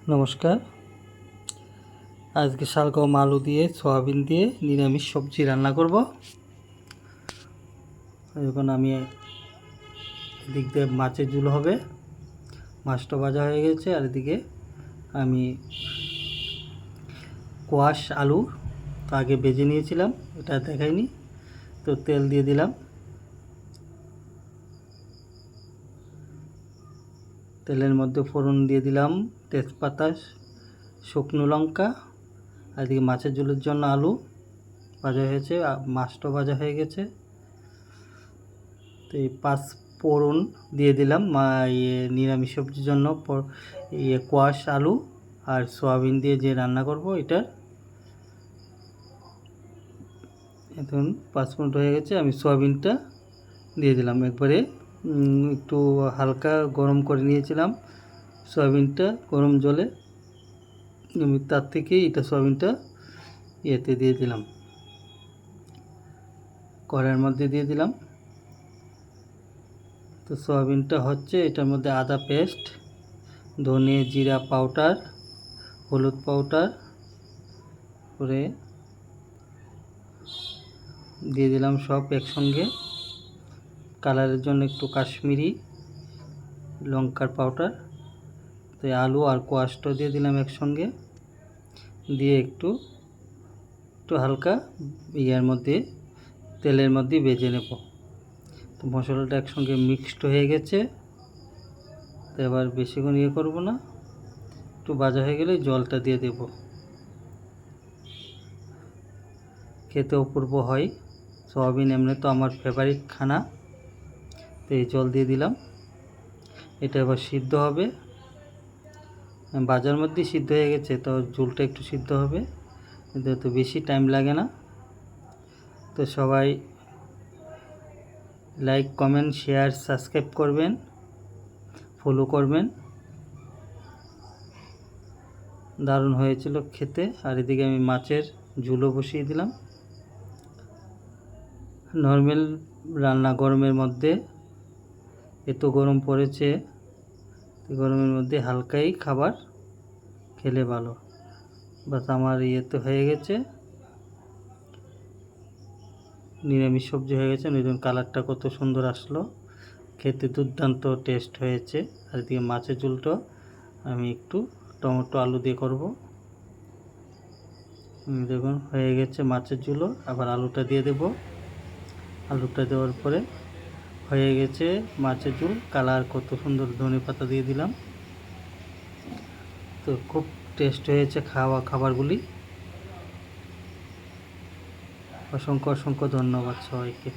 নমস্কার। আজকে শালগম আলু দিয়ে সয়াবিন দিয়ে নিরামিষ সবজি রান্না করব। এখন আমি এদিক দিয়ে মাছের ঝোল হবে, মাছটা ভাজা হয়ে গেছে। আর এদিকে আমি কোয়াশ আলু আগে ভেজে নিয়েছিলাম, এটা দেখাইনি, তো তেল দিয়ে দিলাম। তেলের মধ্যে ফোড়ন দিয়ে দিলাম তেজপাতা, শুকনো লঙ্কা। আর এদিকে মাছের ঝোলের জন্য আলু ভাজা হয়েছে, মাছটাও ভাজা হয়ে গেছে। তো এই 5 ফোড়ন দিয়ে দিলাম নিরামিষ সবজির জন্য। কোয়াশ আলু আর সয়াবিন দিয়ে যে রান্না করব এটা। এখন 5 মিনিট হয়ে গেছে, আমি সয়াবিনটা দিয়ে দিলাম একবারে। একটু হালকা গরম করে নিয়েছিলাম সয়াবিনটা গরম জলে, আমি তার থেকে এটা সয়াবিনটা ইয়েতে দিয়ে দিলাম, কড়াইয়ের মধ্যে দিয়ে দিলাম। তো সয়াবিনটা হচ্ছে, এটার মধ্যে আদা পেস্ট, ধনে জিরা পাউডার, হলুদ পাউডার করে দিয়ে দিলাম সব একসঙ্গে। কালারের জন্য একটু কাশ্মীরি লঙ্কার পাউডার। তো আলু আর কোয়াশটা দিয়ে দিলাম একসঙ্গে, দিয়ে একটু হালকা ইয়ার মধ্যে তেলের মধ্যে ভেজে নেব। তো মশলাটা একসঙ্গে মিক্সড হয়ে গেছে। তো এবার বেশিক্ষণ করব না, একটু ভাজা হয়ে গেলে জলটা দিয়ে দেব। খেতে অপূর্ব হয় সয়াবিন, এমনি তো আমার ফেভারিট খানা। তো এই জল দিয়ে দিলাম, এটা এবার সিদ্ধ হবে। ভাজার মধ্যেই সিদ্ধ হয়ে গেছে, তো ঝোলটা একটু সিদ্ধ হবে, এতে তো বেশি টাইম লাগে না। তো সবাই লাইক কমেন্ট শেয়ার সাবস্ক্রাইব করবেন, ফলো করবেন। দারুণ হয়েছিল খেতে। আর এদিকে আমি মাছের ঝোলও বসিয়ে দিলাম। নর্মাল রান্না গরমের মধ্যে, এত গরম পড়েছে, গরমের মধ্যে হালকাই খাবার খেলে ভালো। বাস আমার তো হয়ে গেছে, নিরামিষ সবজি হয়ে গেছে। নতুন কালারটা কত সুন্দর আসলো, খেতে দুর্দান্ত টেস্ট হয়েছে। আর এদিকে মাছের ঝোলটা আমি একটু টমেটো আলু দিয়ে করব। দেখুন হয়ে গেছে মাছের ঝোলও। আবার আলুটা দিয়ে দেব, আলুটা দেওয়ার পরে হয়ে গেছে মাছের ঝোল। কালার কত সুন্দর, ধনেপাতা দিয়ে দিলাম। তো খুব টেস্ট হয়েছে খাবারগুলি। অসংখ্য অসংখ্য ধন্যবাদ সবাইকে।